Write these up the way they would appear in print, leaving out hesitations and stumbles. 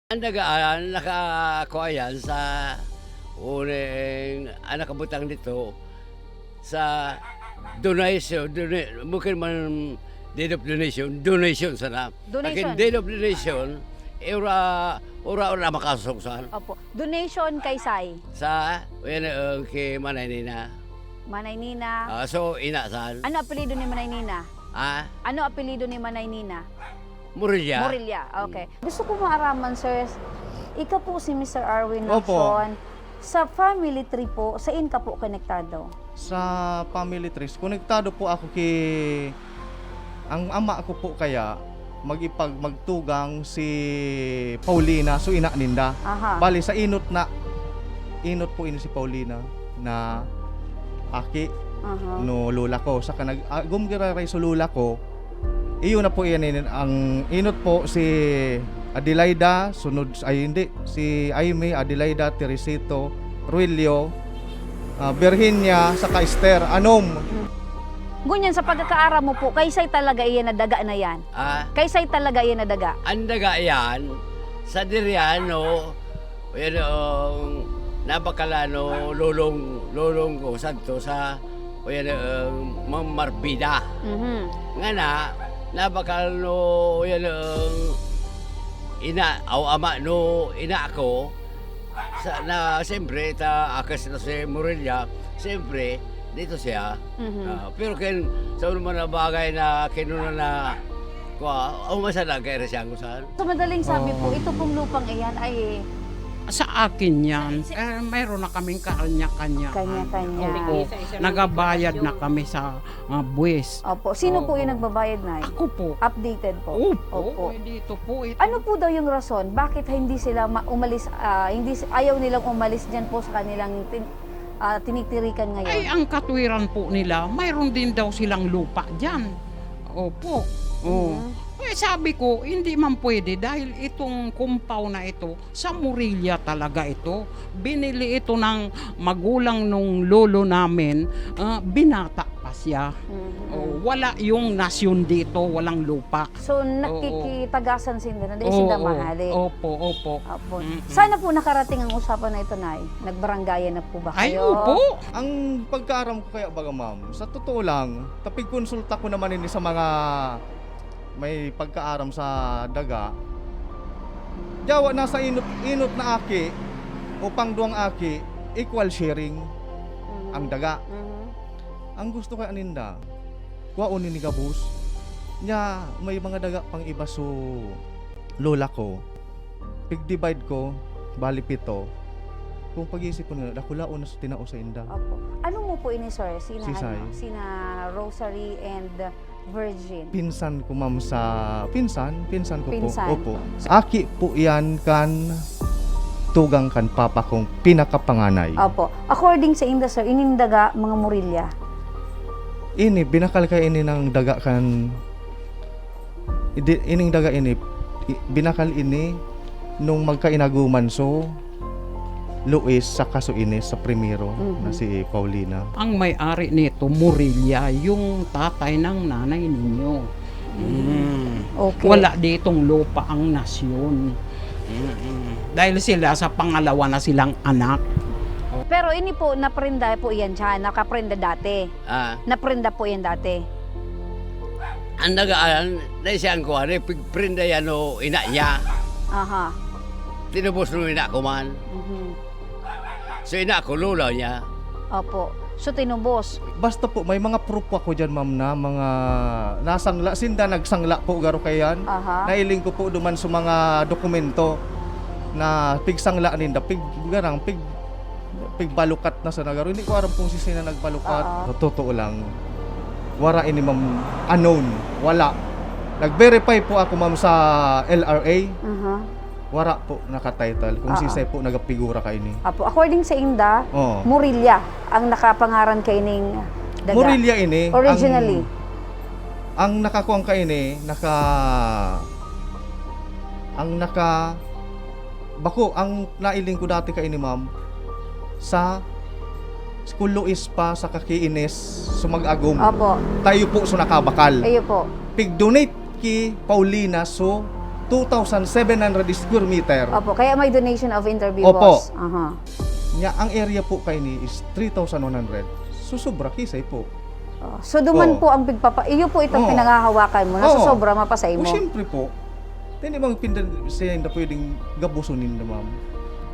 Ang dagaan nakakuha yan sa unang anak kabutang dito sa donation, mungkin man deed of donation sana. Donation. Akin deed of donation, ora makasuksan Opo. Donation kay Sai. sa kay Manay Nina. Manay Nina. So inasan. Ano apelyido ni Manay Nina? Ano apelyido ni Manay Nina? Murilya. Morelia. Okay. Gusto ko maaraman, sir. Ikaw po si Mr. Arwin Opo. Lacson. Sa family tree po, saan ka po konektado? Sa family trees, konektado po ako kay ang ama ko po kaya magtugang si Paulina so ina ninda. Aha. Bali sa inot po ini si Paulina na aki Aha. no lola ko sa kanag gumgiraray so lola ko. Iyon na po yan ang inot po si Adelaida, sunod ay hindi si Aimee, Adelaida, Teresito, Ruelio, Virginia, saka Esther, Anom. Ngunyan sa pagkakaara mo po, kaysay talaga iyan na daga na yan. Kaysay talaga iyan na daga. Ang daga yan sa Diriano, yan ang napakalano lulong ko santo sa yan Mang Marbida. Nga na, napakalano yan ang ina o ama no ina ako sa na siyempre akas na si Morelia, siyempre dito siya. Pero sa naman na bagay na kinuna na masala kay Resyang Kusan. So madaling sabi po, ito pong lupang iyan ay Sa akin yan, mayroon na kaming kanya-kanya. kanya-kanya. Opo, nagabayad na kami sa buwis. Opo. Sino po Oo. yung nagbabayad na? Ako po. Updated po. Opo, dito po. Ito. Ano po daw yung rason? Bakit hindi sila umalis, ayaw nilang umalis dyan po sa kanilang tinitirikan ngayon? Ay, ang katwiran po nila, mayroon din daw silang lupa dyan. Opo. Oo. Eh, sabi ko, hindi man pwede dahil itong compound na ito, sa Morelia talaga ito. Binili ito ng magulang nung lolo namin, binata pa siya. Wala yung nasyon dito, walang lupa. So nakikitagasan sila na dahil sila mahali. Opo. Opo. Sana po nakarating ang usapan na ito, Nay. Nagbaranggayan na po ba Ay, kayo? opo. Ang pagkaaram ko kaya baga ma'am, sa totoo lang, tapig konsulta ko naman ini sa mga may pagkaaram sa daga. Jawa na sa inot na aki o pangduang aki, equal sharing ang daga. Ang gusto ko aninda, kuwaon ni gabus. Nya may mga daga pang iba so lola ko. Pig-divide ko, bali 7. Kung pag-iisip ko nila, dakulaon na sa tinao sa inda. Opo. Ano mo po ini, sir? Sina, Si Sai. sina Rosary and Virgin. Pinsan ko ma'am sa pinsan ko Pinsan. po. Opo. Aki po yan kan tugang kan papa kong pinakapanganay. Opo. According sa inda, sir, inindaga mga Morelia. Ini binakal ka ini ng daga kan ining daga ini binakal ini nung magkainaguman so Luis sa kaso ini sa primero na si Paulina. Ang may-ari nito, Morelia, yung tatay ng nanay ninyo. Okay. Wala ditong lupa ang nasyon. Dahil sila sa pangalawa na silang anak. Pero ini po, naprenda po yan siya. Nakaprenda dati. Naprenda po yan dati. Ang dagaan na siyang kuha, pigprinda yan o ina niya. Aha. Tinubos nung ina ko man. So ina ko, lula niya. Opo. So tinubos. Basta po may mga proof ako diyan ma'am na mga nasangla sinda nagsangla po garo kayan. Aha. Nailing ko po duman sa mga dokumento na pigsangla ninda pigbalukat na sa nagaro. Hindi ko aram kung sino na nagbalukat. Totoo lang. Wara ini ma'am unknown. Wala. Nag-verify po ako ma'am sa LRA. Wara po nakatitle kung sisay po nagapigura kay ni. Opo. According sa inda, Oo. Morelia ang nakapangaran kay ning daga. Morelia ini Originally. ang nakakuang ka ini ang nailing ko dati ka ini ma'am sa School Luis pa sa kakiinis sumag-agom. Opo. Tayo po so nakabakal. Ayo po. Pig-donate ki Paulina so 2,700 square meter. Opo, kaya may donation of interview, Opo. boss. Aha. Nya ang area po kay ni is 3,100. Susubra kisay po. Oh, so duman Oo. po ang iyo po itong Oo. pinangahawakan mo. Oo. Nasusobra mapasay O mo. siyempre po, hindi bang pindan siya na pwedeng gabusunin na ma'am.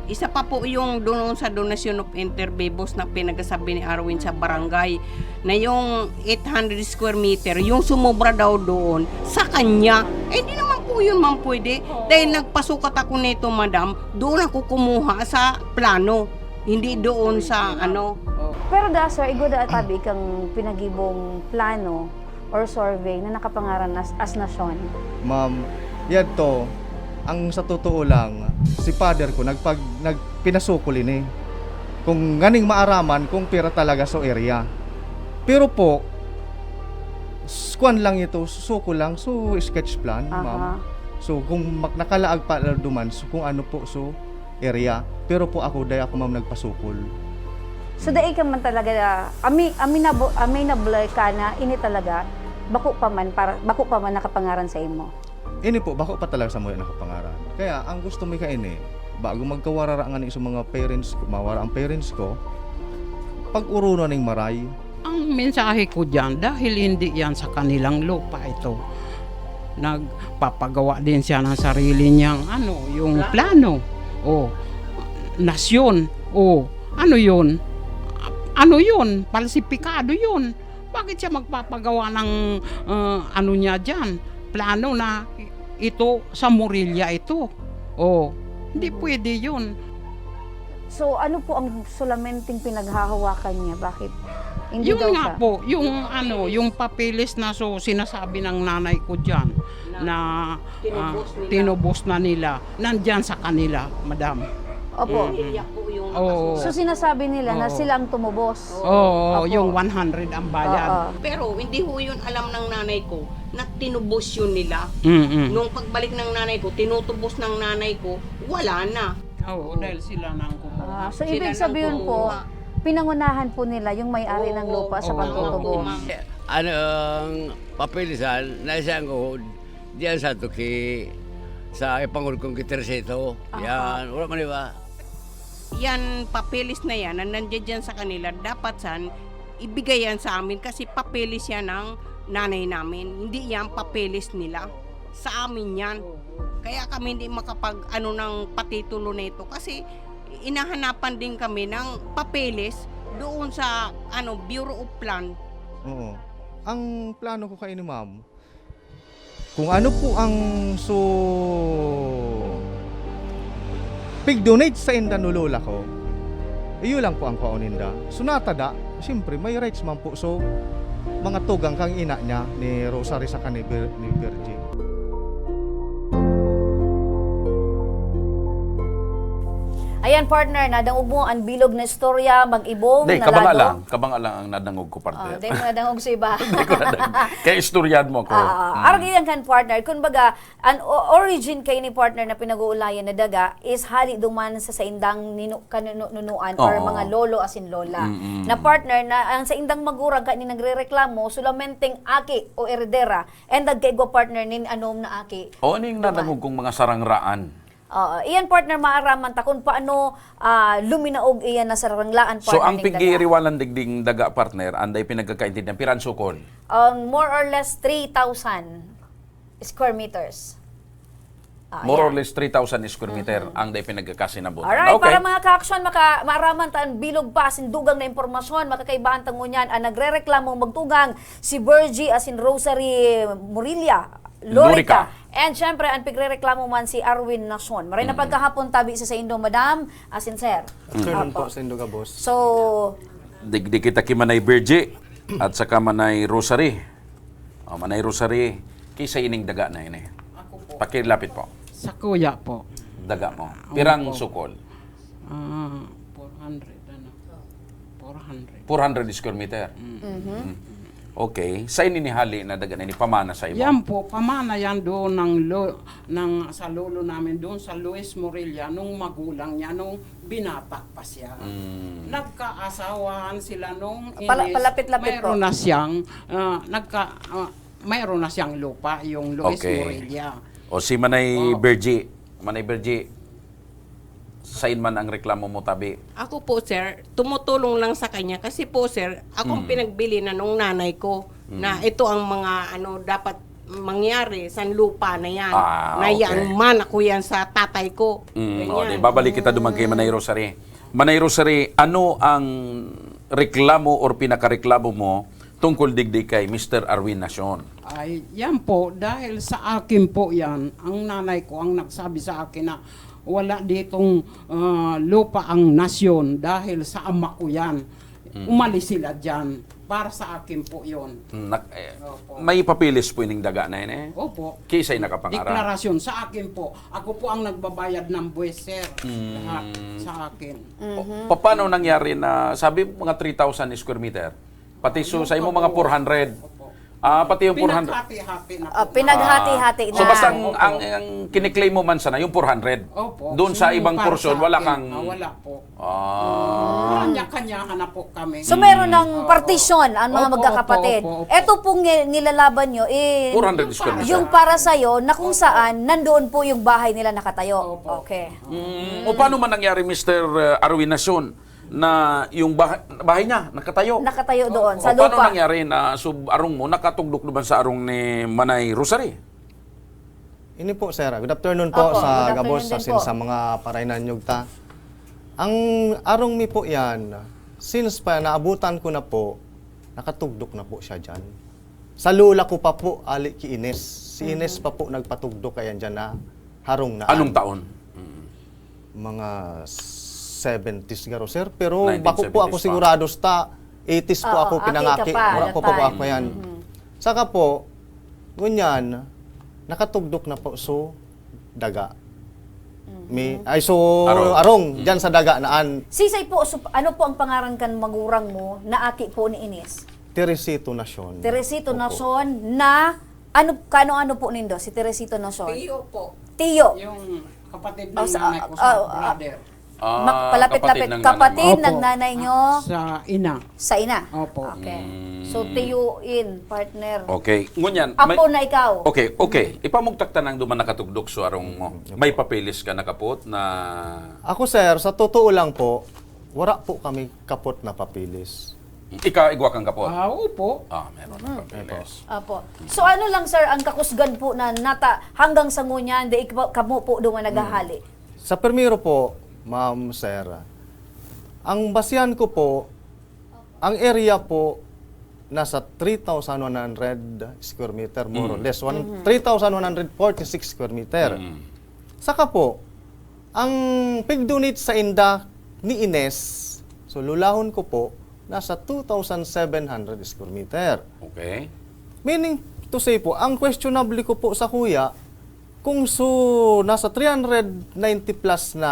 Isa pa po yung doon sa donation of interbibos na pinagasabi ni Arwin sa barangay na yung 800 square meter, yung sumobra daw doon sa kanya. Eh di naman po yun ma'am pwede. Dahil nagpasukat ako nito madam, doon ako kumuha sa plano. Hindi doon sa ano. Pero da sir, igoda atabi kang pinagibong plano or survey na nakapangaran as nasyon. Ma'am, yan to, ang sa totoo lang, si father ko pinasukulin eh. Kung ganing maaraman kung pera talaga sa area. Pero po, squan lang ito, suko lang, so sketch plan, ma'am. Aha. So kung nakalaag pa duman, so kung ano po so area. Pero po ako, dahil ako ma'am nagpasukol. So dai ka man talaga ami na blur ka na ini talaga bako pa man nakapangaran sa imo. Ini po, bako pa talaga sa mga nakapangaran. Kaya ang gusto mi kaini, bago magkawararangan sa mga parents ko, mawara ang parents ko, pag-uruno ning maray. Ang mensahe ko dyan, dahil hindi yan sa kanilang lupa ito, nagpapagawa din siya ng sarili niyang yung plano. O, nasyon. O, ano yun? Ano yun? Palsipikado yun. Bakit siya magpapagawa ng niya dyan? Plano na ito sa Morilla ito. O, hindi pwede yun. So ano po ang sulamenting pinaghahawakan niya? Bakit hindi Yun daw nga siya? po, yung papeles na sinasabi ng nanay ko dyan na tinubos na nila, nandyan sa kanila, madam. Opo. Iyak po yung Oo. So sinasabi nila na Oo. sila ang tumubos. Oo, Opo. yung 100 ang bayad. Oo. Pero hindi ho yun alam ng nanay ko na tinubos yun nila. Mm-mm. Nung pagbalik ng nanay ko, tinutubos ng nanay ko, wala na. Oo, dahil sila nang kumuha. So Sila ibig nang sabihin po, kumuha. pinangunahan po nila yung may-ari ng lupa sa Oo. pagtutubos. Ma'am. Ano ang papilisan, naisang ko, diyan sa tuki, sa ipangul kong gitersito. Yan, wala man ba? Yan, papeles na yan, na nandiyan dyan sa kanila, dapat san, ibigay yan sa amin kasi papeles yan ng nanay namin. Hindi yan papeles nila. Sa amin yan. Kaya kami hindi makapag ng patitulo na ito kasi inahanapan din kami ng papeles doon sa Bureau of Plan. Oo. Ang plano ko kay ni ma'am, kung ano po ang pig-donate sa inda nulula ko, iyo lang po ang kauninda. Sunatada, siyempre may rights man po. So, mga tugang kang ina niya ni Rosary sa ni Virgin. Ayan partner, nadangog mo ang bilog na istorya, mag-ibong, Hindi, nalado. kabanga lang ang nadangog ko partner. Dahil mo nadangog sa iba. Hindi ko nadangog. Kaya istoryan mo ko. Argiyan kan partner, kumbaga, ang origin kay ni partner na pinag-uulayan na daga is hali duman sa saindang kanunuan or Oo. mga lolo as in lola. Na partner na ang saindang magurang kani nagrereklamo sulamenteng aki o eredera and dagkaigo partner nin anom na aki. O ano yung nadangog kong mga sarangraan? Iyan partner maaraman ta kung paano luminaog iyan na sa ranglaan partner So ang ning daga. pigiriwalan digding daga partner, anday pinagkakaintindihan, piransukon. More or less 3,000 square meters. More or Ayan. less 3,000 square meter ang day pinagkakasinabutan. Alright, Okay. para mga ka-aksyon, maaraman taan bilog pa asin dugang na impormasyon, makakaibahan tango niyan, ang nagre-reklamong magtugang si Virgie asin Rosary Morilla, Lorica. And syempre, ang pigre-reklamo man si Arwin Nason. Maray na pagkahapon tabi sa indo, madam, asin sir. Afternoon Apo. po sa Indoga boss. So, Digdi kita kimanay Virgie at saka manay Rosary. Manay Rosary, kisa ining daga na ini. Pakilapit po. Sa kuya po. Daga mo. Pirang sukol. 400 400. 400 square meter. Okay. Sa ininihali na daga na ini pamana sa imo. Yan po, pamana yan doon sa lolo namin doon sa Luis Morilla nung magulang niya, nung binatak pa siya. Nagkaasawahan sila nung palapit-lapit po. mayroon na siyang mayroon na siyang lupa, yung Luis Okay. Morilla. O si Manay Bergie. Manay Bergie, sain man ang reklamo mo, tabi. Ako po, sir, tumutulong lang sa kanya kasi po, sir, akong pinagbili na nung nanay ko na ito ang mga dapat mangyari sa lupa na yan. Na Okay. yan man, ako yan sa tatay ko. O, Ganyan. di, babalik kita duman kay Manay Rosary. Manay Rosary, ano ang reklamo or pinakareklamo mo tungkol digdig kay Mr. Arwin Nacion? Ay, yan po, dahil sa akin po yan, ang nanay ko ang nagsabi sa akin na wala ditong lupa ang nasyon dahil sa ama ko yan. Umalis sila dyan. Para sa akin po yun. Opo. May papilis po ining daga na yun eh. Opo. Kisay nakapangara. Deklarasyon sa akin po. Ako po ang nagbabayad ng buwis, sir. Lahat sa akin. Paano nangyari na, sabi mo mga 3,000 square meter? Pati so, sa mo mga 400. Opo. Pati yung 400. Pinaghati-hati na po. Pinaghati-hati na. So basta ang kiniklaim mo man sana yung 400. Opo. Doon sa Yung ibang para portion sa wala akin, kang wala po. Kanya-kanyahan na po kami. So meron ng partisyon ang mga Opo, magkakapatid. opo, opo. Ito pong nilalaban nyo, 400 square meter. yung para sa'yo na kung saan nandoon po yung bahay nila nakatayo. Opo. Okay. O paano man nangyari Mr. Arwin Nacion na yung bahay niya nakatayo? Nakatayo doon O sa paano lupa. nangyari na arong mo nakatugdok naman sa arong ni Manay Rosary? Ini po, sir. Good afternoon po Opo, sa good Gabos, afternoon din asin po. sa mga parainan nyugta. Ang arong mi po yan, since pa naabutan ko na po, nakatugdok na po siya dyan. Sa lula ko pa po, ali ki Ines. Si Ines pa po nagpatugdok kayan dyan na harong na. Anong taon? Mga 70s garo, sir. Pero 1970s bako po ako pa. sigurado sa 80s po Oo, ako aki pinangaki. ka pa, Wala that po po time. ako yan. Saka po, ngunyan, nakatugdok na po so daga. Arong, dyan sa daga naan, Sisay po, ano po ang pangaran kan magurang mo na aki po ni Ines? Teresito Nacion. Teresito Opo. Nacion na ano po nindo si Teresito Nacion? Tiyo po. Tiyo. Yung kapatid ng Oh, nanay ko sa brother. Palapit-lapit. ng Kapatid nanay mo. ng nanay nyo Sa ina. sa ina. Opo. Okay. So, tiyuin, partner. Okay. Ngunyan, Apo na ikaw. Okay. Ipamugtak ta nang duman nakatugdok so arong mo. May papilis ka nakapot na Ako, sir, sa totoo lang po, wala po kami kapot na papilis. igwa kang kapot. Opo. Meron na papilis. Apo. So, ano lang, sir, ang kakusgan po na hanggang sa ngunyan, di kamo po doon naghahali. Sa permiro po, ma'am, sir, ang basyan ko po, ang area po, nasa 3,100 square meter, more or less. 3,146 square meter. Saka po, ang pig-donate sa inda ni Ines, so lulahon ko po, nasa 2,700 square meter. Okay. Meaning to say po, ang questionable ko po sa kuya, kung nasa 390 plus na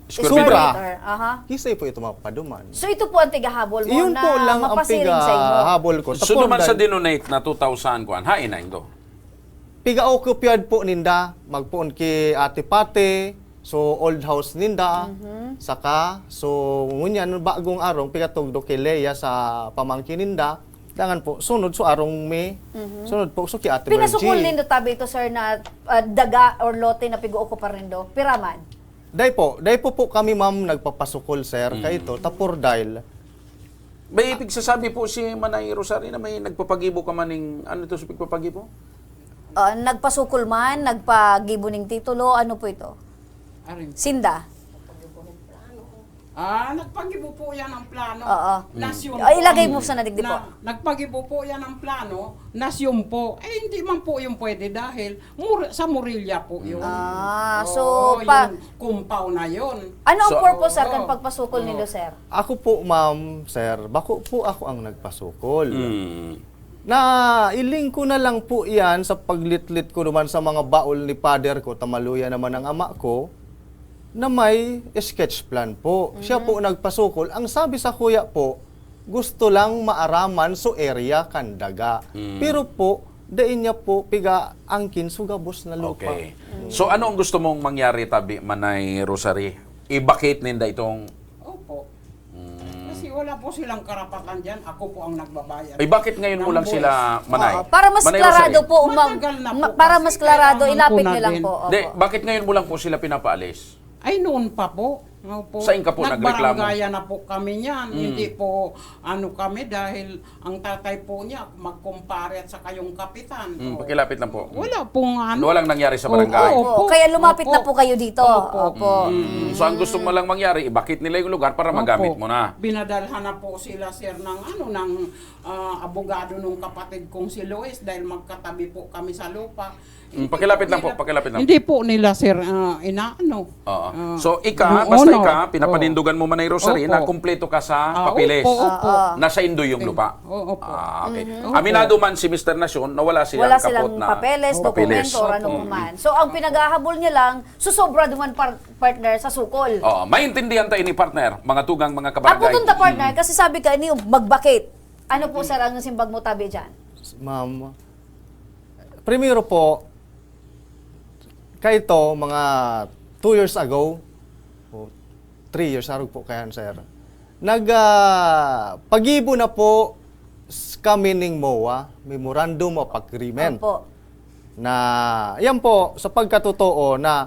Square sobra, meter. Aha. kisay po ito mapaduman. So, ito po ang tigahabol mo Iyon na po lang ang mapasiring sa inyo. habol ko. So duman sa dinonate na 2,000 kuan, hain na indo. Piga-occupyad po ninda, magpuon ki Ate Pate, so old house ninda, saka, so ngunyan, bagong arong, pigatugdo kay Leia sa pamangkin ninda, dangan po, sunod so arong me, sunod po so ki Ate Pinasukol Virgie. nindo tabi ito, sir, na daga or lote na pig-uuko pa rin do. Piraman. Dahil po kami ma'am nagpapasukol sir, kay ito, tapor dahil, May ibig sasabi po si Manay Rosary na may nagpapagibo ka maning ano to sa pagpapagibo? Nagpasukol man, nagpagibuning titulo, ano po ito? Arin. Sinda. Nagpagibo po yan ang plano. Oo. Nasyon Ilagay po. mo sa nadigdi po. Nagpagibo po yan ang plano, nasyon po. Hindi man po yung pwede dahil sa Murilya po yun. So, yung kumpaw na yun. ano ang So, purpose, sir, kan pagpasukol nindo, sir? ako po ma'am, sir, bako po ako ang nagpasukol. Na iling ko na lang po yan sa paglitlit ko naman sa mga baol ni father ko, tamaluya naman ang ama ko, na may sketch plan po. Siya po nagpasukol. Ang sabi sa kuya po, gusto lang maaraman so area kandaga. Pero po, dain niya po piga angkin sugabos na lupa. Okay. So ano ang gusto mong mangyari tabi Manay Rosary? I-bakit ninda itong Opo. Kasi wala po silang karapatan dyan. Ako po ang nagbabayad. Ay, bakit ngayon mo lang Ng sila, Manay? Oo, para mas Manay klarado Rosario. po, Matagal na po para kasi mas klarado, kailangan ilapit po niyo lang natin. po. Hindi, Opo. bakit ngayon mo lang po sila pinapaalis? Ay, noon pa po. Opo. Saan ka po nagreklamo? Nagbarangaya na po kami niyan. Hindi po ano kami dahil ang tatay po niya magkumpare at saka yung kapitan. O, Pakilapit lang po. wala pong ano. Walang nangyari sa barangay. Opo, kaya lumapit na po kayo dito. Opo. Opo. So ang gusto mo lang mangyari, ibakit nila yung lugar para magamit Opo. mo na. Binadalhan na po sila sir ng abogado nung kapatid kong si Lois dahil magkatabi po kami sa lupa. Pakilapit lang po, pakilapit lang. Hindi po nila sir inaano. Oo. Ah, So yung ika, basta honor. ika, pinapanindugan mo Manay Rosary Opo. na kumpleto ka sa papilis. Opo, opo. Nasa Indo yung lupa. Oo po. Okay. Aminado man si Mr. Nasyon na wala silang Wala kapot silang na papeles, dokumento, or ano man. So, ang pinag-ahabol niya lang, susobra duman partner sa sukol. Oo, maintindihan tayo ni partner, mga tugang, mga Ako kabarangay. tunta partner, kasi sabi ka, ini yung magbakit. Ano po sir ang simbag mo tabi dyan? Ma'am, primero po, kayo to, mga 2 years ago, o 3 years ago po kaya, sir, pagibo na po kami ng MOA, Memorandum of Agreement, Opo. na, yan po, sa pagkatotoo na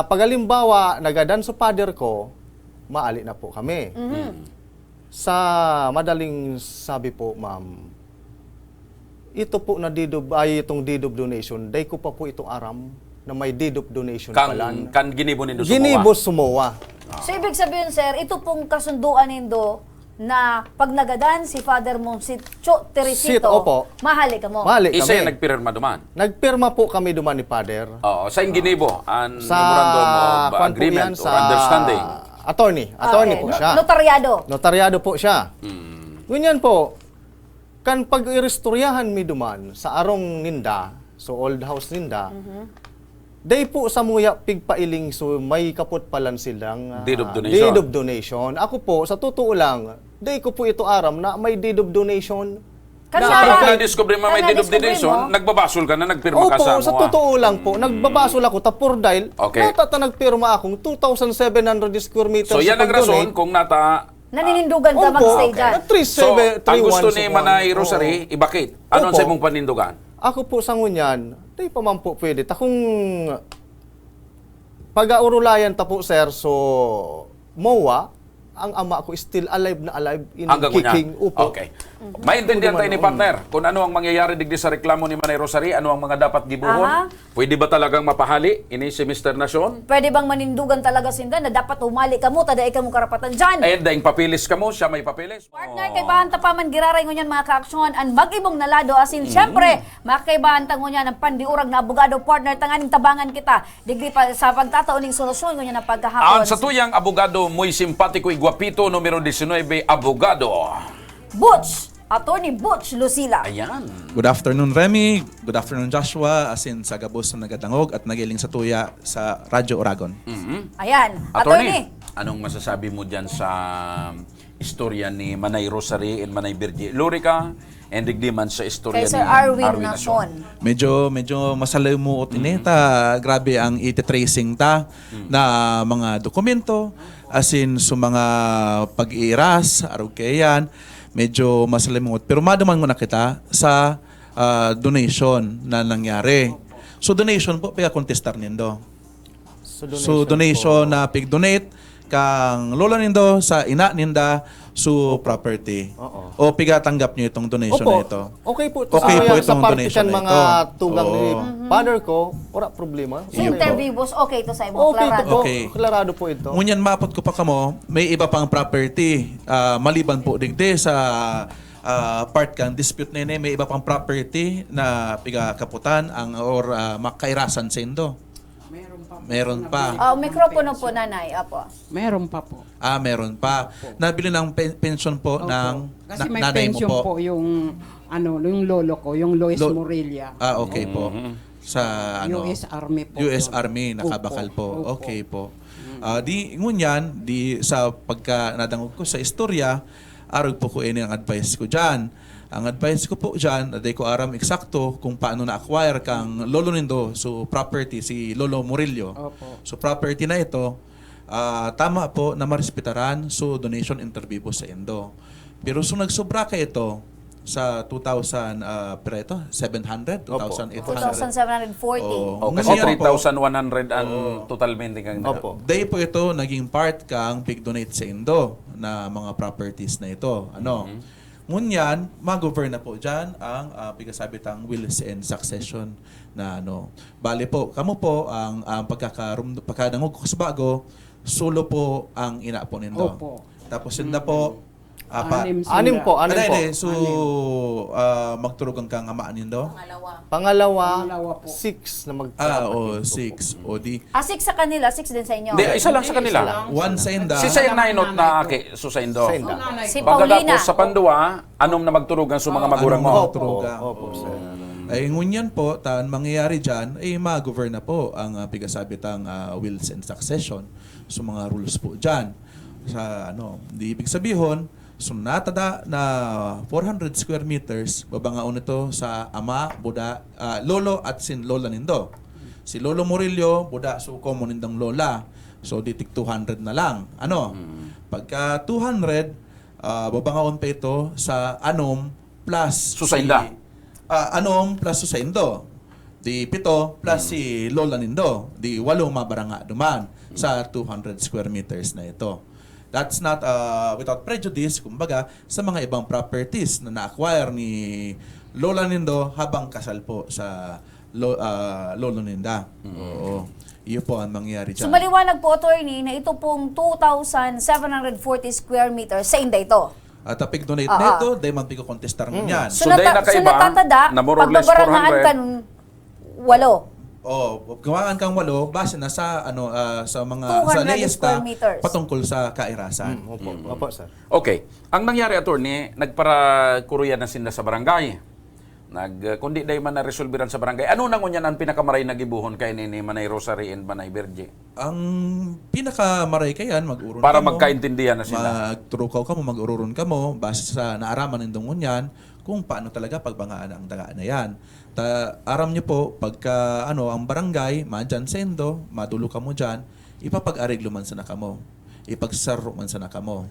pagalimbawa, nagadan sa father ko, maali na po kami. Sa madaling sabi po, ma'am, ito po na itong deed of donation, day ko pa po itong aram na may deed of donation palan. Kan ginibo nindo Ginibos sumowa. So, ibig sabihin sir, ito pong kasunduan nindo na pag nagadan si father mo, si Cho Teresito, Sit, opo. mahali ka mo. Mali Isa yung kami. nagpirma duman. Nagpirma po kami duman ni father. Oo, sa yung ginibo, an Sa memorandum of kwan po agreement yan, or understanding. Attorney Okay. po siya. Notaryado. Notaryado po siya. Ganyan po, kan pag-irestoryahan mi duman sa arong ninda, so old house ninda, day po sa muya pigpailing so may kapot palan silang Deed of donation. deed of donation. Ako po, sa totoo lang, day ko po ito aram na may deed of donation. Kasi Na Sarah, pag na-discover mo may na deed of na-discover donation, mo? nagbabasol ka na, nagpirma ka Opo, sa sa MOA. totoo lang po, nagbabasol ako tapor dahil Okay. natata nagpirma akong 2,700 square meters. So yan ang rason kung nata... Naninindugan ka magstay dyan. So, ang gusto ni Manay Rosary, ibakit. Ano Opo. sa imong panindugan? Ako po sa ngunyan, di pa man po pwede. Takong pag-aurulayan ta po, sir, so MOA, ang ama ko still alive na alive in Hanggang kicking. kunya. Upo. Okay. Maintindihan tayo ni partner kung ano ang mangyayari digdi sa reklamo ni Manay Rosary, ano ang mga dapat gibuhon. Aha. Pwede ba talagang mapahali ini si Mr. Nasyon? Pwede bang manindugan talaga sinda na dapat umali ka mo, tada ikaw mo karapatan dyan? And daing papilis ka mo, siya may papilis. Partner, kay Bahanta pa man giraray ngunyan mga kaaksyon, ang mag-ibong nalado, asin syempre, makakaibahan ngunyan ang pandiurag na abogado, partner, tanganing tabangan kita, digdi pa sa pagtatauning solusyon ngunyan ang pagkahapon. Ayon sa tuyang abogado, muy simpatiko y guapito, numero 19, abogado. Butch! Attorney Butch Lucila. Ayan. Good afternoon, Remy. Good afternoon, Joshua. Asin sa Gabos na nagadangog at nagiling sa tuya sa Radyo Oragon. Ayan. Attorney, anong masasabi mo dyan sa istorya ni Manay Rosary and Manay Virgie Lorica and digdi man sa istorya Kay Sir ni Arwin Nason. Medyo masalimuot inita. Grabe ang iti-tracing ta na mga dokumento. Asin sa mga pag-iiras, araw kayan. Medyo masalimuot. Pero madaman mo na kita sa donation na nangyari. So donation po, pika-contestar nindo. So donation na pig-donate kang lolo nindo sa ina ninda su property. O pigatanggap niyo itong donation na ito. Okay po. Okay po sa itong parte donation siyan na mga ito. tugang ni Oo. father ko, wala problema. Sa interview, boss, okay to sa imong Okay ito klarado. po. Okay. Klarado po ito. Ngunyan mapot ko pa kamo, may iba pang property. Maliban po digdi sa part kang dispute nene, may iba pang property na pigakaputan ang or makairasan sa indo. Meron pa. Mikropono po, nanay. Apo. Meron pa po. Meron pa. Nabili ng pension po Opo. ng Kasi may nanay mo pension po. po yung yung lolo ko, yung Lois Morelia. Okay po. Sa US Army po. US yun. Army nakabakal po. Opo. Okay po. Di ngunyan, di sa pagka nadangog ko sa istorya, arog po ko ini ang advice ko diyan. Ang advice ko po diyan, aday ko aram eksakto kung paano na-acquire kang lolo nindo so property si Lolo Murillo. Opo. So property na ito, tama po na marespetaran so donation interview po sa Indo. Pero so nagsobra ka ito sa 2,000 pero ito 700, 2,800. 2,740. O, kasi Ngunyan po, 3,100 ang total mending ang daga. Opo. Day po ito naging part kang big donate sa Indo na mga properties na ito. Ano? Ngunyan, mag-govern na po dyan ang pigasabitang wills and succession na ano. Bali po, kamo po ang pagkadangog ko sa bago, solo po ang ina po nindo. Opo. Tapos yun na po, Anim po. So, magturugan kang amaan nindo? Pangalawa, Pangalawa po. 6 na mag 6. O di, 6 sa kanila, 6 din sa inyo. Hindi, isa lang sa kanila. one sa inda. Si Sayang Nainot na aki, so sa Indo. Sa Indo. Si Paulina. Pagkatapos sa Pandua, anom na magturugan sa mga magulang Anong mo. magturugan? Opo, sir. Ay ngunyan po, mangyayari dyan, ay ma-govern na po ang pigasabitang wills and succession. So mga rules po dyan. Sa di ibig sabihin, so natada na 400 square meters, babangaon ito sa ama, buda, lolo at sin lola nindo. Si Lolo Murillo, buda, so common nindang lola. So ditik 200 na lang. Pagka 200, babangaon pa ito sa anom plus Susainda. anom plus susaindo. Di 7 plus si lola nindo. Di 8 mabaranga duman sa 200 square meters na ito. That's not without prejudice, kumbaga, sa mga ibang properties na na-acquire ni lola nindo habang kasal po sa lolo ninda. Oo. Iyon po ang mangyayari So dyan. maliwanag po, attorney, na ito pong 2,740 square meters sa inda ito. At pig donate na ito, dahil man pico contestar niyan. So, dahil nakaiba, natatada, na more or less pagbabarangaan 400. kan 8. Gawangan kang 8 base na sa sa mga 200 sa leyes square meters. patungkol sa kairasan. Opo, sir. Okay. Ang nangyari, attorney, nagpara-kuruyan na sila sa barangay. Kundi day man na-resolveran sa barangay. Ano nang unyan ang pinakamaray na gibuhon kay ni Manay Rosary and Manay Berge? Ang pinakamaray kayan mag-uron Para ka mo, magkaintindihan na sila. magturukaw ka mo, mag-ururon ka mo base sa naaraman nindong unyan kung paano talaga pagbangaan ang daga na yan. Aram niyo po, pagka ang barangay, madyan sendo, madulo ka mo dyan, ipapag-ariglo man sa nakamo. Ipagsaro man sa nakamo.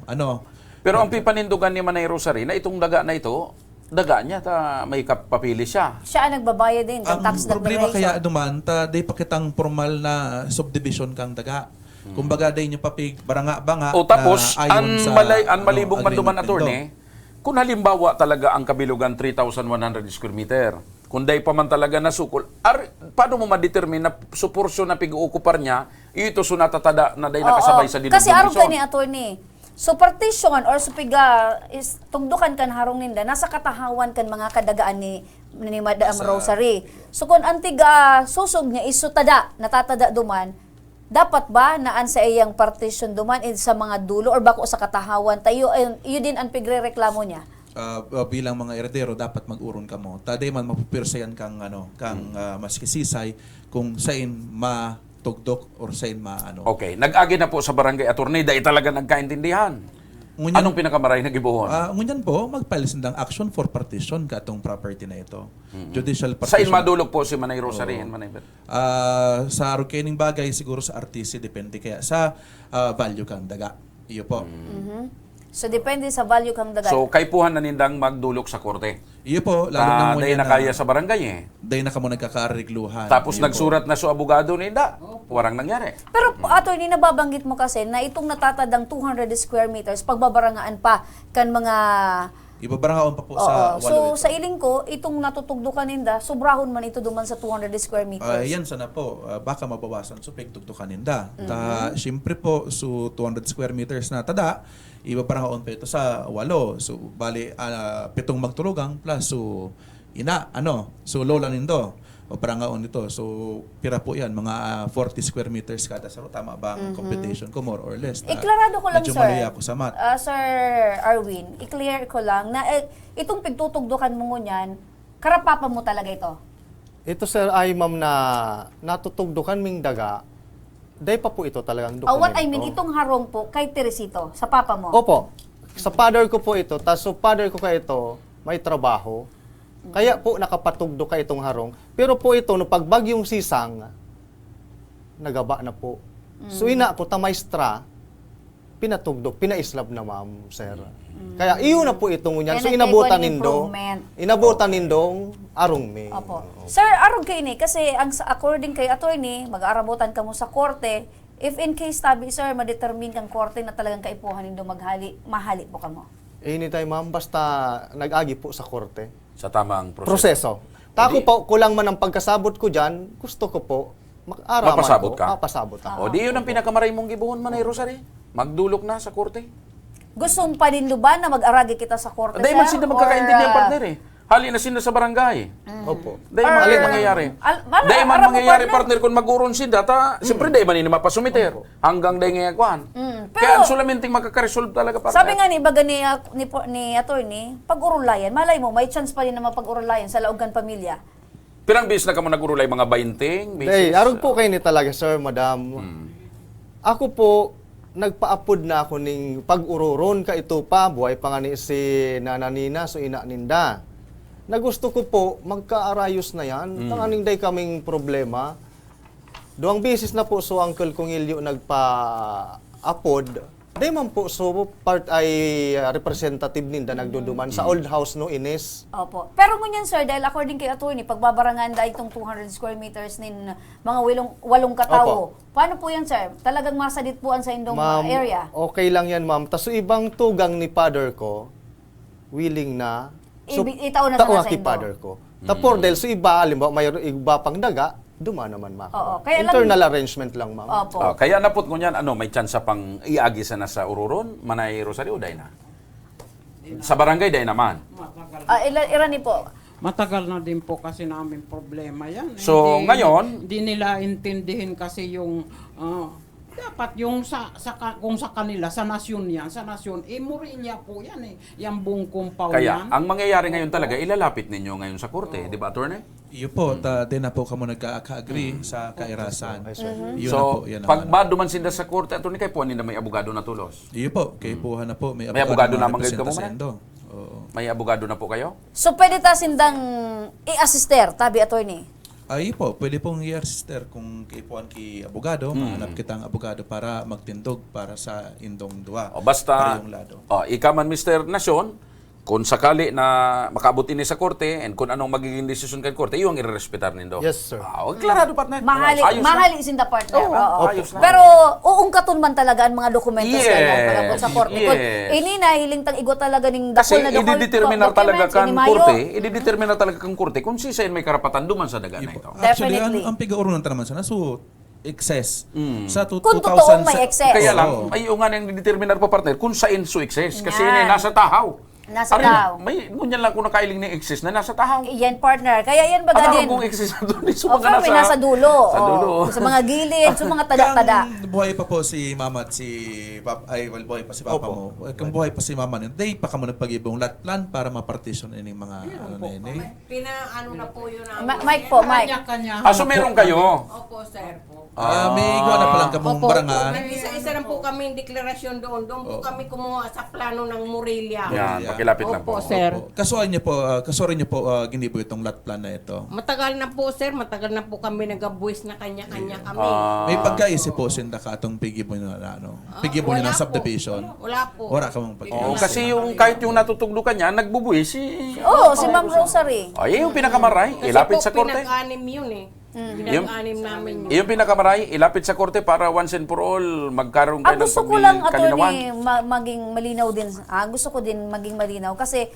Pero ang pipanindugan ni Manay Rosary na itong daga na ito, daga niya, may kapapili siya. Siya ang nagbabayad din ng Ang tax problema kaya declaration. duman, day pakitang formal na subdivision kang daga. Kumbaga, day nyo papig baranga-banga. O tapos, na ang ayon sa, malibong man duman, agreement attorney, kung halimbawa talaga ang kabilugan 3,100 square meter, kung day pa man talaga nasukol, paano mo ma-determine na suporsyon na pig-uukupar niya, ito sunatatada na day nakasabay sa dinong Kasi araw donation. ka ni attorney. So partition or supiga is tugdukan kan harong ninda nasa katahawan kan mga kadagaan ni Madam Rosary. So kung antiga susog niya isutada natatada duman, dapat ba naan sa iyang partition duman sa mga dulo or bako sa katahawan tayo yun din ang pigrereklamo niya. Bilang mga eredero dapat mag-uron ka mo. Taday man mapupirsayan kang maskisisay kung sain matugdok or sain Okay, nag-agi na po sa barangay attorney, dahil talaga nagkaintindihan. Anong pinakamaray na gibuhon? Ngunyan po, mag-file sindang action for partition katong property na ito. Judicial Sa partition. madulog po si Manay Rosary and Manay Berge. Sa rukening bagay siguro sa RTC depende kaya sa value kang daga. Iyo po. So depende sa value kang dagat. So, kaipuhan na nindang magdulok sa korte. Iyo po, lalo na Dahil na kaya sa barangay eh. Dahil na ka mo nagkakarigluhan. Tapos Iyo nagsurat na sa abogado ninda. Warang nangyari. Pero attorney, nababanggit mo kasi na itong natatadang 200 square meters, pagbabarangaan pa kan mga... Ibabarangaon pa po Oo. sa So walo ito. sa iling ko, itong natutugdukan ninda, sobrahon man ito duman sa 200 square meters. Yan sana po, baka mabawasan so pagtugtukan ninda. Siyempre po, so 200 square meters na tada, ibabarangaon pa ito sa walo. So bali, 7 magturugang plus so so lola nindo. O parangaon nito. So, pira po yan. Mga 40 square meters kada saro. Tama ba ang computation ko? More or less. Iklarado ko lang, medyo sir. maluya ako sa math. Sir Arwin, i-clear ko lang na itong pigtutugdukan mo ngunyan, karapapa mo talaga ito. Ito, sir, ay ma'am na natutugdukan ming daga. Dahil pa po ito talagang dokumento. What I mean, itong harong po kay Teresito, sa papa mo. Opo. Sa father ko po ito. Tapos so father ko kaya ito, may trabaho. Kaya po nakapatugdo ka itong harong. Pero po ito, no pagbagyong sisang, nagaba na po. So ina po ta maestra pinatugdok, pinaislab na ma'am, sir. Kaya iyo na po itong ngunyan. So Kaya inabutan nagkaiwan nindong, improvement. inabutan nindong arong me. Opo. Sir, arog kay ni kasi according kay attorney, mag-aarabutan ka mo sa korte. If in case tabi sir, ma-determine kang korte na talagang kaipuhan nindo mahali po kamo. Anytime ma'am, basta nag-agi po sa korte. Sa tamang proseso. Proseso. Tako po, kulang man ang pagkasabot ko dyan, gusto ko po, mag-araman Mapasabot ko. ka? Mapasabot ako. O di yun ang pinakamaray mong gibuhon man ay Rosary. Magdulok na sa korte. Gusto pa nindo ba na mag-aragi kita sa korte, Dahil man sila magkakaintindihan partner eh. Hali na sila sa barangay. Opo. Dahil man Alin, mangyayari. Mala- Dahil man aram mo, mangyayari partner. partner kung mag-uron sila, siyempre dahil man ini mapasumiter. Hanggang dahil ngayon kuhan. Pero- Kaya ang sulaminting makakaresolve talaga partner. Sabi nga ni baga ni attorney, pag-urulayan, malay mo, may chance pa rin na mapag-urulayan sa laogan pamilya. Pirang bis na ka mo nagurulay mga 20 Day, beses. arog po kayo ni talaga, sir, madam. Ako po, nagpaapod na ako ning pag-ururon ka ito pa, buhay pa nga ni si nananina, so ina ninda. Nagusto ko po, magkaarayos na yan. Tanganing day kaming problema. Duang bisis na po so Uncle Congilio nagpa-apod. Day man po so part ay representative ninda nagduduman sa old house no Ines. Opo. Pero ngunyan sir, dahil according kay attorney, pagbabarangan dahil itong 200 square meters nin mga walong katawo. Paano po yan sir? Talagang masadit po sa indong Ma'am, area? okay lang yan ma'am. Tas so, ibang tugang ni father ko, willing na Itaw na sana sa ki indo. father ko. Tapos dahil so iba, halimbawa may iba pang daga, duma naman ma'am. Oo, kaya lang- Internal arrangement lang ma'am. Opo. Kaya napot ko niyan, may chance pang iagi sa nasa ururon, manay Rosario, day na. Sa barangay, day naman. Irani po. Matagal na din po kasi namin problema yan. So, ngayon- Hindi nila intindihin kasi yung dapat yung kung sa kanila, sa nasyon yan, Murinya po yan eh. Yung buong compound Kaya, yan. ang mangyayari ngayon talaga, ilalapit ninyo ngayon sa korte, di ba, attorney? Iyo po, di na po kamo nagka-agree sa kairasan. Iyo na So, po, yan pag ang ano. maduman sila sa korte, attorney, kayo po nila may abogado na tulos. Iyo po, kay puha na po. May abogado na naman kayo representasindo. Oo. May abogado na po kayo? So pwede ta sindang i-assister, tabi attorney. Ay po, pwede pong i-register kung kaipuan ki abogado, mahanap kitang abogado para magtindog para sa indong dua. O basta, Parehong lado. ikaw man Mr. Nasyon, kung sakali na makabot ini sa korte, and kung anong magiging desisyon kay korte, yung i-respetar nindo. Yes, sir. Klarado, partner. Ayos na. Mahali sinda partner. Oo, Oo. ayos na. Pero uungkaton man talaga ang mga dokumento Yes, pagabot sa korte. Kung yes. ini na hiling tang igo talaga ning Kasi dakol na i-determinar talaga documents, kang ini mayo. korte, i-determinar talaga kang korte kung si Sain may karapatan duman sa daga na ito. Actually, Definitely. ang piga-uron ng naman sana, so, excess. Sa Kung totoong may excess. Kaya Oo. lang, ay yung nga nang i-determinar pa partner, kung saan so excess. Kasi Yan. nasa tahaw. Nasa Arin, tahaw. May, ngunyan lang kung nakailing na excess na nasa tahaw. Yan partner. Kaya yan baga Ang din. kung excess na doon, O may nasa dulo. Sa dulo. Sa mga gilid, sa mga tada-tada. Kung buhay pa po si mama at si papa, buhay pa si papa mo. Kung buhay pa si mama, day pa ka mo nagpag-ibong lot plan para ma-partition na yung mga nene. Pinaano na po yun ang... Mike po, Mike. Kanya-kanya. So meron kayo. Opo, sir po. May igawa na palang kamong Opo. barangan. Isa-isa lang po kami deklarasyon doon. Doon po kami kumuha sa plano ng Morelia. Yan, pakilapit lang po. Opo, sir. Kasurin niyo po, ginibo itong lot plan na ito. Matagal na po, sir. Matagal na po kami nag-buwis na kanya-kanya kami. May pagkaisip po sinda ka itong pigibo nyo na ano. Pigibo nyo Wala ng po. subdivision. Wala po. Wala ka mong pag-iisip. Kasi yung kahit yung natutuglukan niya, nagbubuhi si... Oo, si Ma'am Rosary. Ay, yung pinakamaray, Kasi ilapit po, sa korte. pinag-anim yun eh. Pinag-anim namin yun. Yung pinakamaray, ilapit sa korte para once and for all magkaroon kayo Ang ng gusto ko lang, kalinawan. attorney, maging malinaw din. Gusto ko din maging malinaw kasi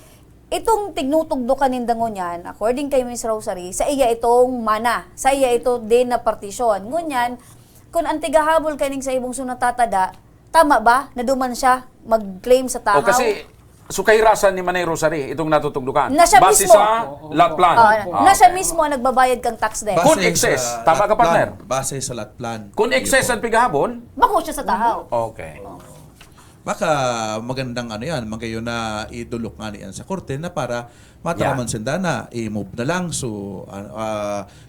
itong tignutugdukan nindangon yan, according kay Miss Rosary, sa iya itong mana. Sa iya ito din na partisyon. Ngunyan, kung antigahabol kaning sa ibong sunatatada, tama ba na duman siya mag-claim sa tahaw? O kasi, so kay Rasan ni Manay Rosary, itong natutugdukan. Na siya Base mismo. sa lot plan. Na siya mismo ang nagbabayad kang tax din. Kung excess, tama lot ka, partner? plan. Base sa lot plan. Kung excess ang pigahabol, Bako siya sa tahaw. okay. Baka magandang ano yan, magayon na idulok nga niyan sa korte na para mataraman sinda na i-move na lang so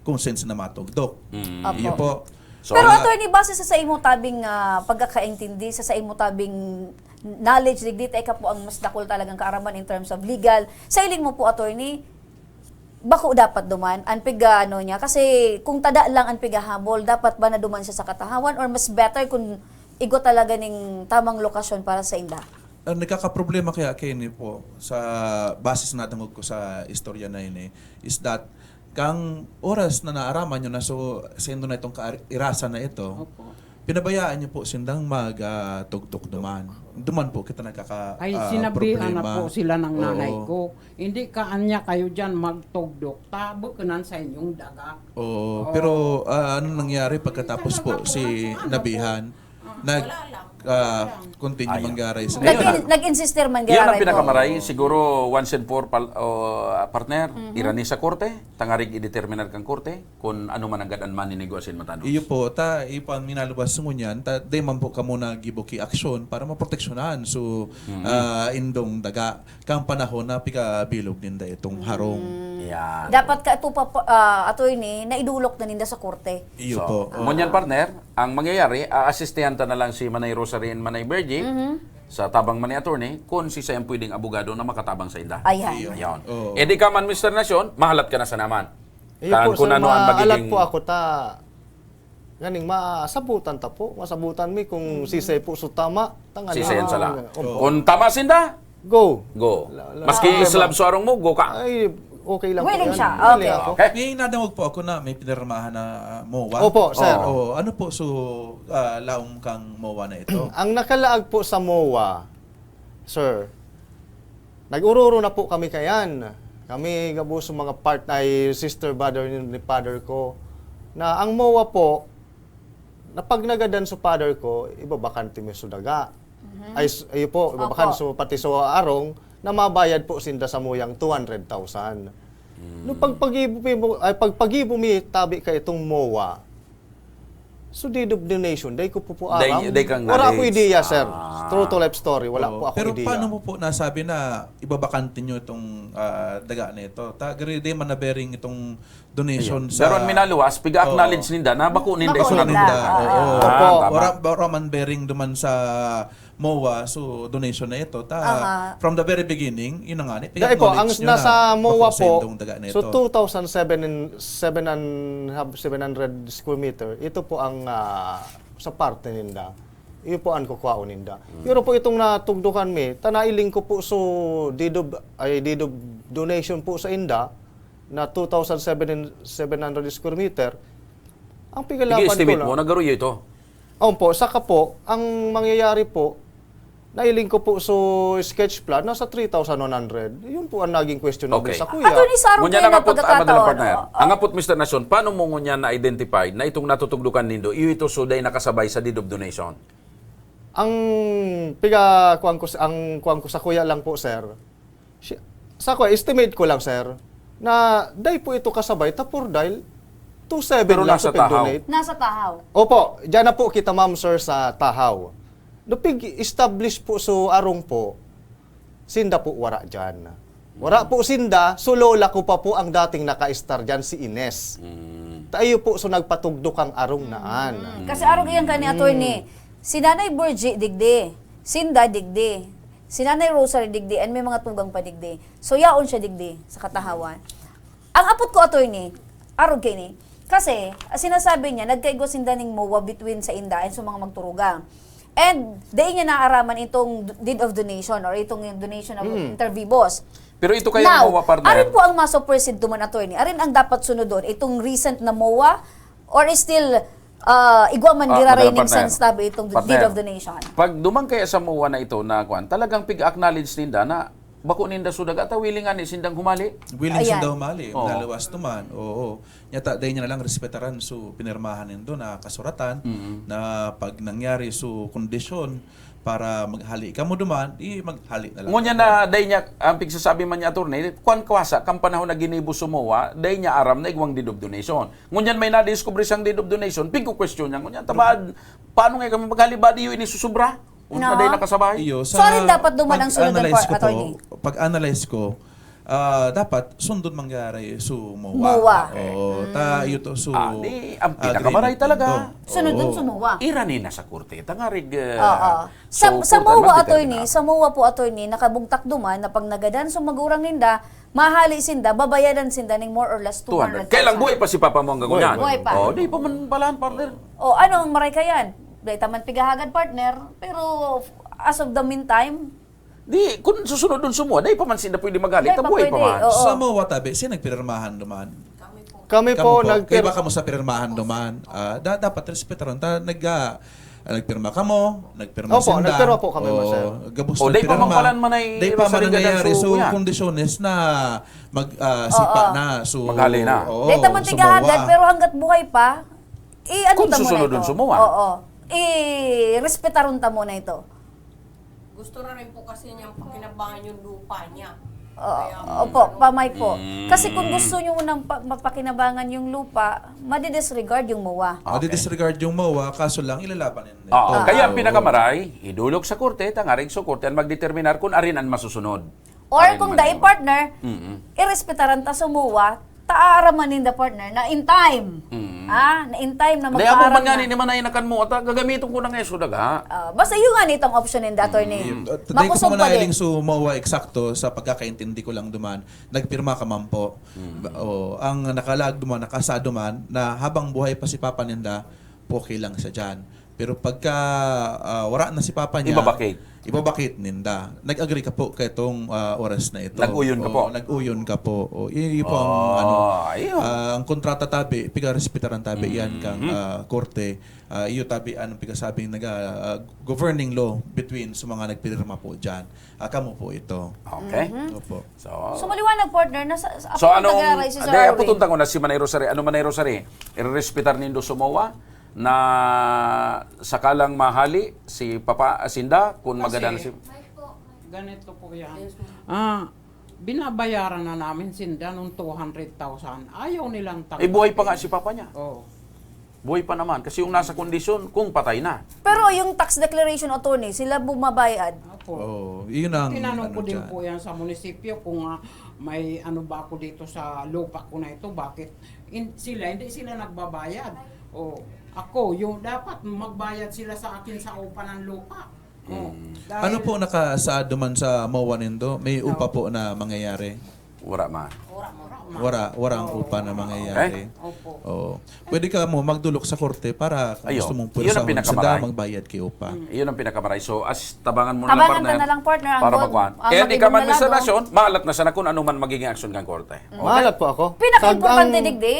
kung sense na matugdok. Iyo po. So, Pero attorney, base sa imo tabing pagkakaintindi, sa imo tabing knowledge, digdita ka po ang mas dakol talagang kaaraman in terms of legal. Sa iling mo po, attorney, bako dapat duman ang piga ano niya kasi kung tada lang ang pigahabol dapat ba na duman siya sa katahawan or mas better kung igo talaga ning tamang lokasyon para sa inda. Ang nagkakaproblema kaya Kenny po sa basis natin ko sa istorya na ini is that kang oras na naaraman nyo na so sendo na itong irasa na ito, pinabayaan nyo po sindang mag-tugtok duman. Duman po kita Ay, sinabihan na problema. po sila ng nanay Oo. ko. Hindi kaanya kayo dyan magtugdok. Tabo ka nan sa inyong daga. Oo, pero ano nangyari pagkatapos po si Nabihan continue manggaray sa Nag-insister man Iyan ang garamay ko. pinakamaray. Siguro once and for partner, irani sa korte, tangarig i-determinar kang korte kung ano man ang gadan man ninegosyin matano. iyo po ta ipan minalabas mo niyan ta day man po kamo na gibuki aksyon para maproteksyonan so indong daga kang panahon na pikabilog ninda itong harong. Yan. Dapat ka ito pa attorney na idulok na ninda sa korte. Iyo So, po. ngunyan partner, ang mangyayari, aasistihan ta na lang si Manay Rosary and Manay Bergie sa tabang Manay Attorney kung si sayang pwedeng abogado na makatabang sa inda. Ayan. Ayan. Oo. E di ka man, Mr. Nasyon, mahalat ka na sa naman. Iyo Taan po, kung sir, ano ang maalat magiging... po ako ta. Ganing masabutan ta po. Masabutan mi kung sisay po so tama. Sisayan sa lang. Opo. Kung tama sinda, Go. go. Maski slab sa arong mo, go ka. Ay, okay lang Willing po yan. siya. Willing Okay. ako. Okay? May nadamog po ako na may pinirmahan na MOA. Opo, sir. Oo, ano po so laong kang MOA na ito? Ang nakalaag po sa MOA, sir, nag-ururo na po kami kayan. Kami gabo sa mga part ay sister brother ni father ko na ang MOA po na pag nagadan sa father ko ibabakante mi sa daga. Ay po ibabakan Opo. so pati sa arong na mabayad po sinda sa muyang 200,000. No pagpagibo mi tabi kay itong MOA. So deed of donation, day ko po aram. Day kang Wala po knowledge. ideya, sir. Ah. True to life story. Wala po ako Pero ideya. paano mo po nasabi na ibabakante nyo itong daga na ito? Gari di man na bearing itong donation sa... Pero ang minaluwas, piga-acknowledge ninda na bako ninda Bako isunod ninda. ninda. Oo. Opo. Ora man bearing duman sa MOA, so donation na ito. Aha. From the very beginning, yun na nga ni. Dahil po, ang acknowledge nyo nasa na MOA bako po, sendong daga na so ito. 700 square meter, ito po ang sa parte ninda. Iyo po ang kukwao ninda. Pero po itong natugdukan mi, tanailing ko po so deed of donation po sa inda na 2,700 square meter. Ang pigalapan ko Pigi-estimate lang. mo, nagaruyo ito. Po, saka po, ang mangyayari po, nailing ko po so sketch plan, nasa 3,100. Yun po ang naging questionable Okay. sa kuya. Attorney Sarong Ngunya kaya na ngapot, madalang pagkakataon. partner. Ang ngapot, Mr. Nasyon, paano mo ngunya na-identify na itong natutugdukan nindo, iyo ito suday nakasabay sa deed of donation? Ang kuwang ko sa kuya lang po, sir. Sa kuya, estimate ko lang, sir, na dahil po ito kasabay, tapos dahil 2,700 Pero lang nasa sa pag-donate. Nasa tahaw. Opo, dyan na po kita, ma'am, sir, sa Tahaw. Establish po so arong po, sinda po wara dyan. Wara po sinda, so lola ko pa po ang dating naka-star dyan, si Ines. Tayo po so nagpatugdok ang arong naan. Kasi araw iyan ka ni attorney, si Nanay Burgie digdi, Sinda digdi, si Nanay Rosary digdi, and may mga tugang pa digdi. So yaon siya digdi sa katahawan. Ang apot ko attorney, araw kini, kasi sinasabi niya, nagkaigo sinda ning MOA between sa inda and sa mga magturugang. And day niya naaraman itong deed of donation or itong yung donation of intervivos. Pero ito kaya Now, MOA, partner. arin po ang maso-proceed duman attorney. Arin ang dapat sunod doon. Itong recent na MOA or still igwa man Madalang gira-raining partner. sense tabi itong deed Partner. of donation. Pag dumang kaya sa MOA na ito na kwan, talagang pig-acknowledge ninda na bako ninda sudag at wilingan ni sindang humali. Willing Ayan. siya daw mali. Oo. Nalawas naman. Oo. Nyata, dahil niya na lang respetaran so pinirmahan nindo na kasuratan na pag nangyari so kondisyon para maghali ka mo duman, maghali na lang. Ngunya na day niya ang pigsasabi man niya attorney, kwan kwasa kang panahon na ginibo sumowa, day niya aram na igwang deed of donation. Ngunyan may na-discover siyang deed of donation, pig ko question niya ngunyan tabad paano nga kami maghali ba diyo ini susubra? No. Na day nakasabay. Iyo, So, alin dapat duman ang sunod ng pag-analyze ko po, attorney? Pag-analyze ko, dapat sundon mangyari su MOA. Oo, ta iyo to su di, ang pinakamaray talaga. Sunod dun sumuwa. Irani na sa korte. Tangarig. Oo. Sa MOA attorney, sa MOA po attorney nakabungtak duman na pag nagadan so magurang ninda, mahali sinda, babayadan sinda ning more or less 200,000. 200. Kailang buhay pa si Papa mo ang gagunyan? Buhay pa. Oh, di pa man balaan, partner. O ano ang maray kayan? Dahil taman pigahagad partner, pero as of the meantime, Di, kung susunod dun sumuha, di pa man sila pwede magalit. Di pa Buhay pa pwede, man. oo. Sa MOA tabi, nagpirmahan duman. Kami po, Kaya baka mo sa pirmahan duman. Dapat respetaron. Nagpirma ka mo, nagpirma Opo, sinda. nagpirma po kami, sir. Gabos O, di pa man palan man ay Di pa man masarigadan nangyayari. so, So, yan. kondisyones na sipa na. So, Maghali na. dahil taman pigahagad, pero hanggat buhay pa, ano Kung ta muna susunod ito? dun sumuha. Oo. Respetaron ta muna ito. Gusto na rin po kasi niyang pakinabangan yung lupa niya. Opo, pamay po. Kasi kung gusto nyo nang mapakinabangan yung lupa, madi-disregard yung MOA. Disregard yung MOA, kaso lang ilalaban nila. Oo. Kaya ang pinakamaray, idulog sa korte, tangaring sa korte, ang magdeterminar kung arin ang masusunod. Or Arin kung man dahil ang- partner, irespetaran ta sa MOA, taaraman ninda partner na in time. Na in time na Dahil ako magpaaram man nga na. ni naman ay nakan mo, at gagamitin ko na ngayon so daga. Basta yung nga nitong option ninda, attorney. Today ko Makusog pa din. manailing su MOA eksakto sa pagkakaintindi ko lang duman, nagpirma ka man po. Ang nakalag duman, nakasa duman, na habang buhay pa si Papa Ninda, okay lang siya dyan. Pero pagka wala na si Papa niya, ibabakit Ninda. Nag-agree ka po kay itong oras na ito. Nag-uyon ka po. Nag-uyon ka po. Iyo po ayun. ang kontrata tabi, piga-respetaran tabi yan kang korte. Iyo tabi, anong pigasabing governing law between sa mga nagpirma po dyan. Kamo po ito. Okay. Opo. So maliwanag partner, na So anong, nag-aaray si Sir dahil Arwin. putuntan ko na si Manay Rosary, ano Manay Rosary? I-respetar nindo sumawa na sakalang mahali si Papa Asinda kung magadan si... Ganito po yan. Binabayaran na namin sinda nung 200,000. Ayaw nilang Eh buhay pa nga si Papa niya. Oh. Buhay pa naman. Kasi yung nasa kondisyon, kung patay na. Pero yung tax declaration attorney, sila bumabayad. Opo. Yun ang Tinanong ko din dyan. po yan sa munisipyo kung may ano ba ako dito sa lupa ko na ito, bakit hindi sila nagbabayad. Ako, yung dapat magbayad sila sa akin sa upa ng lupa. Ano po nakasaad man sa MOA nindo? May upa po na mangyayari? Wala man. Warang upa na mangyayari. Opo. Oo. Pwede ka mo magdulok sa korte para kung Ayun. gusto mong Yun ang pursahon pinakamaray. sila magbayad kay upa. Iyon ang pinakamaray. So, tabangan mo na Tabangan partner. ka na lang, partner, ang Para good- magkuhan. ang Kaya di ka man mag-ibong sa nalago. nasyon, maalat na sana kung ano man magiging aksyon ng korte. Mahalat po ako. Pinaka-importante digdi,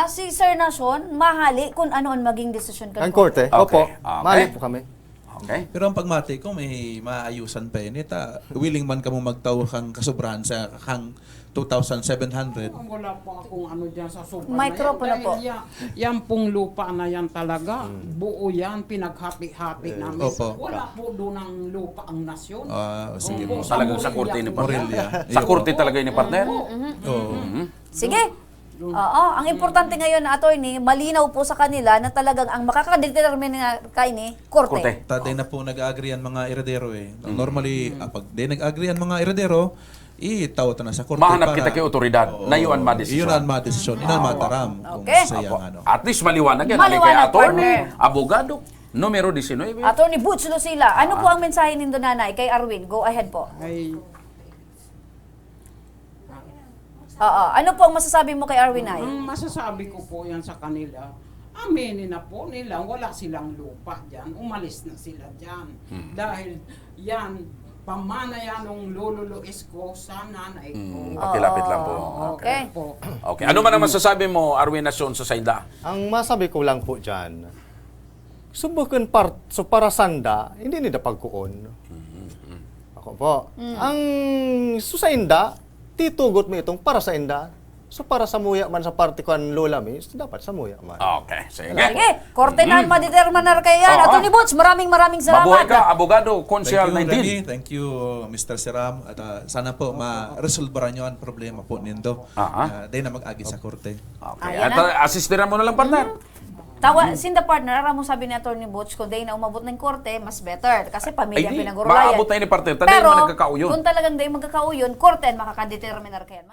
si Sir Nason, mahali kung ano ang maging desisyon Ang ka. korte. Okay. Opo. Okay. Mahalat po kami. Okay? Pero ang pagmati ko may maayusan pa yun. Willing man ka mo magtaw kang kasubrahan sa kang 2,700. Wala po akong ano dyan sa sobrang Microphone na po. Yan pong lupa na yan talaga. Buo yan, pinaghati-hati namin. Opo. Wala po doon ang lupa ang nasyon. Sige Opo, po. Talagang sa korte ni partner. Morelia. Sa korte talaga ni partner. Oo. Sige. Oo, ang importante ngayon na attorney, malinaw po sa kanila na talagang ang makakadetermine na kaini, korte. Korte. Tatay na po nag-agree ang mga eredero eh. Normally, pag di nag-agree ang mga eredero, itaw na sa korte. Mahanap kita kay otoridad na yun ang madesisyon. Yun ang madesisyon. Yun ang mataram. Kung Okay. sayang ano. At least maliwanag yan. Maliwanag, Kaya attorney, partner. abogado, numero 19. Attorney Butch Lucila, ano po ang mensahe nindo nanay kay Arwin? Go ahead po. Ay, Ano po ang masasabi mo kay Arwin ay? ang masasabi ko po yan sa kanila, aminin na po nila, wala silang lupa dyan, umalis na sila dyan. Dahil yan, pamana yan ng lolo Luis ko sa nanay ko. Pakilapit lang po. Okay. Po. Okay. Ano man ang masasabi mo, Arwin Nacion, sa Sayda? Ang masabi ko lang po dyan, subukan so para sanda, hindi nila pagkuon. Ako po. Ang susainda, titugot mo itong para sa inda. So para sa muya man sa party ko ang lola mi, dapat sa muya man. Okay. Sige. Sige, korte na madeterminar kayo yan. Oo. Attorney Butch, maraming salamat. Mabuhay ka, abogado, Thank konsyal you, na Remy. din. Thank you, Mr. Siram. At sana po ma-resolveran nyo ang problema po nindo. Dahil na mag-agi sa korte. Okay. Ayan At asistiran mo na lang, partner. Tawa, sinda partner, mo sabi ni Atty. Butch, kung day na umabot ng korte, mas better. Kasi pamilya Ay, di, pinag-urulayan. maabot na yun ni partner. Taday Pero, man nagkakauyon. kung talagang day magkakauyon, korte, makakadeterminar kayan.